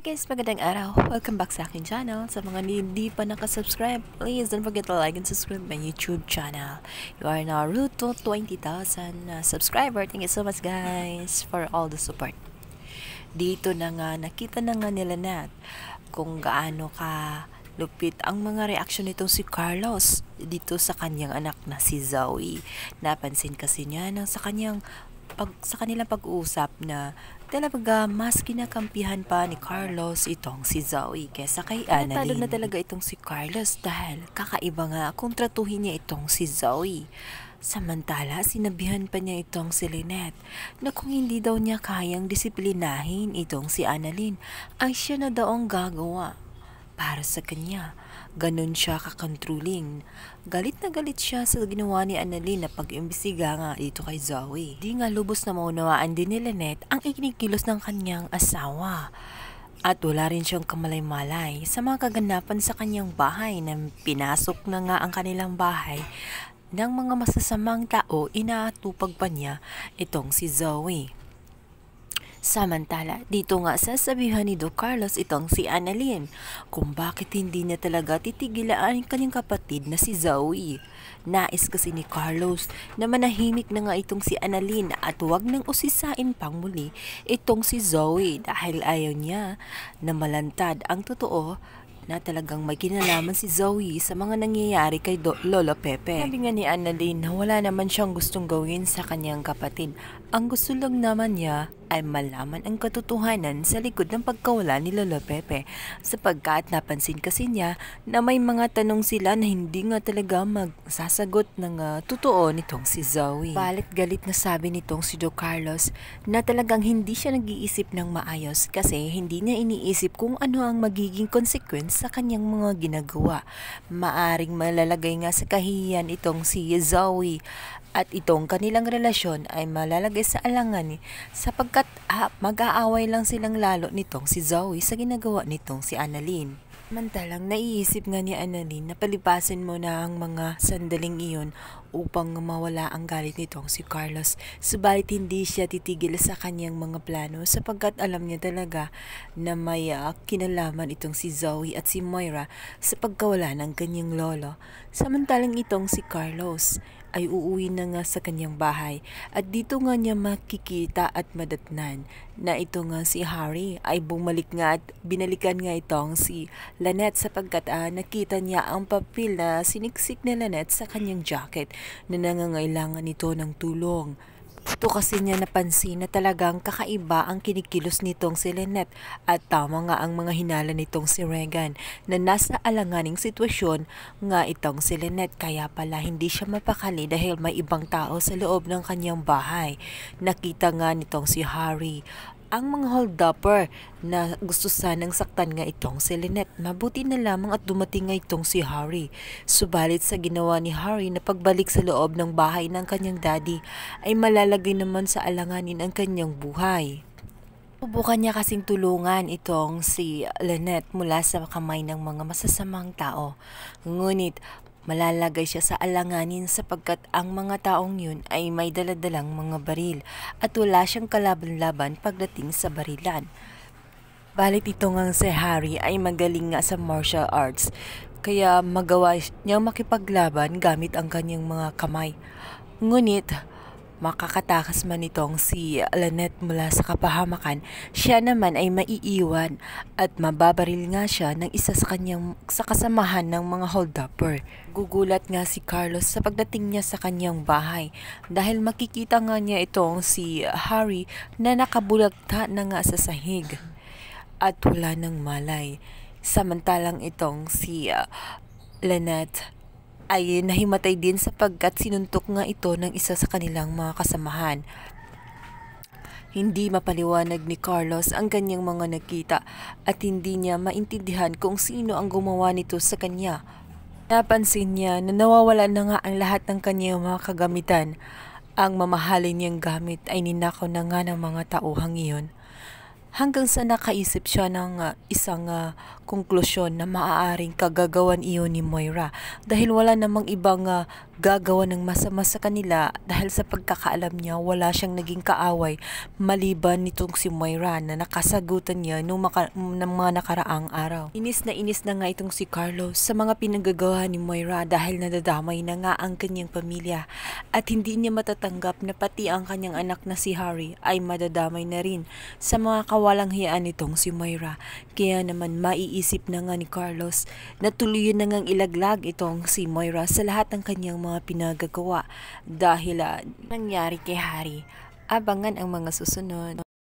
Guys, magandang araw. Welcome back sa akin channel. Sa mga hindi pa nakasubscribe, please don't forget to like and subscribe my YouTube channel. You are now route to 20,000 subscriber. Thank you so much guys for all the support. Dito na nga, nakita na nga nila Nat kung gaano ka lupit ang mga reaksyon nitong si Carlos dito sa kanyang anak na si Zoe. Napansin kasi niya nang sa kanilang pag-uusap na talaga mas kinakampihan pa ni Carlos itong si Zoe kesa kay Annalyn. Natalo na talaga itong si Carlos dahil kakaiba nga kung tratuhin niya itong si Zoe. Samantala, sinabihan pa niya itong si Lynette na kung hindi daw niya kayang disiplinahin itong si Annalyn, ay siya na daw ang gagawa para sa kanya. Ganon siya kakontrolling. Galit na galit siya sa ginawa ni Annalyn na pag-imbestiga nga dito kay Zoe. Di nga lubos na maunawaan din ni Lynette ang ikinikilos ng kanyang asawa. At wala rin siyang kamalay-malay sa mga kaganapan sa kanyang bahay na pinasok na nga ang kanilang bahay ng mga masasamang tao. Inaatupag pa niya itong si Zoe. Samantala, dito nga sasabihan ni Do Carlos itong si Annalyn kung bakit hindi niya talaga titigilaan ang kanyang kapatid na si Zoe. Nais kasi ni Carlos na manahimik na nga itong si Annalyn at huwag nang usisain pang muli itong si Zoe dahil ayaw niya na malantad ang totoo na talagang may kinalaman si Zoe sa mga nangyayari kay Lolo Pepe. Sabi nga ni Annalyn na wala naman siyang gustong gawin sa kanyang kapatid. Ang gusto lang naman niya ay malaman ang katotohanan sa likod ng pagkawala ni Lolo Pepe sapagkat napansin kasi niya na may mga tanong sila na hindi nga talaga magsasagot ng totoo nitong si Zoe. Balit galit na sabi nitong si Do Carlos na talagang hindi siya nag-iisip ng maayos kasi hindi niya iniisip kung ano ang magiging consequence sa kanyang mga ginagawa. Maaring malalagay nga sa kahihiyan itong si Zoe at itong kanilang relasyon ay malalagay sa alangan sapagkat mag-aaway lang silang lalo nitong si Zoe sa ginagawa nitong si Annalyn. Samantalang naiisip nga ni Annalyn na palipasin mo na ang mga sandaling iyon upang mawala ang galit nitong si Carlos. Subalit hindi siya titigil sa kanyang mga plano sapagkat alam niya talaga na may kinalaman itong si Zoe at si Moira sa pagkawala ng kanyang lolo. Samantalang itong si Carlos ay uuwi na nga sa kanyang bahay at dito nga niya makikita at madatnan na ito nga si Harry ay bumalik nga at binalikan nga itong si Lynette sapagkat nakita niya ang papel na siniksik ni Lynette sa kanyang jacket na nangangailangan nito ng tulong. Ito kasi niya napansin na talagang kakaiba ang kinikilos nitong si Lynette at tama nga ang mga hinala nitong si Regan na nasa alanganing sitwasyon nga itong si Lynette kaya pala hindi siya mapakali dahil may ibang tao sa loob ng kanyang bahay. Nakita nga nitong si Harry ang mga hold-upper na gusto sanang saktan nga itong si Lynette. Mabuti na lamang at dumating nga itong si Harry. Subalit sa ginawa ni Harry na pagbalik sa loob ng bahay ng kanyang daddy ay malalagay naman sa alanganin ang kanyang buhay. Subukan niya kasing tulungan itong si Lynette mula sa kamay ng mga masasamang tao. Ngunit malalagay siya sa alanganin sapagkat ang mga taong yun ay may daladalang mga baril at wala siyang kalaban-laban pagdating sa barilan. Balit ito ngang si Harry ay magaling nga sa martial arts kaya magawa niyang makipaglaban gamit ang kanyang mga kamay. Ngunit makakatakas man itong si Lynette mula sa kapahamakan, siya naman ay maiiwan at mababaril nga siya ng isa sa kasamahan ng mga hold-upper. Gugulat nga si Carlos sa pagdating niya sa kanyang bahay dahil makikita nga niya itong si Harry na nakabulagta na nga sa sahig at wala ng malay. Samantalang itong si Lynette ay nahimatay din sapagkat sinuntok nga ito ng isa sa kanilang mga kasamahan. Hindi mapaliwanag ni Carlos ang kanyang mga nakita at hindi niya maintindihan kung sino ang gumawa nito sa kanya. Napansin niya na nawawala na nga ang lahat ng kanyang mga kagamitan. Ang mamahalin niyang gamit ay ninakaw na nga ng mga tauhang iyon. hanggang sa nakaisip siya ng isang konklusyon na maaaring kagagawan iyon ni Moira dahil wala namang ibang gagawa ng masama sa kanila dahil sa pagkakaalam niya wala siyang naging kaaway maliban nitong si Moira na nakasagutan niya ng mga nakaraang araw. Inis na nga itong si Carlos sa mga pinagagawa ni Moira dahil nadadamay na nga ang kanyang pamilya at hindi niya matatanggap na pati ang kanyang anak na si Harry ay madadamay na rin sa mga kawalang hiyaan nitong si Moira. Kaya naman maiisip na nga ni Carlos na tuluyan na ngang ilaglag itong si Moira sa lahat ng kanyang mga pinagagawa dahil nangyari kay Harry. Abangan ang mga susunod.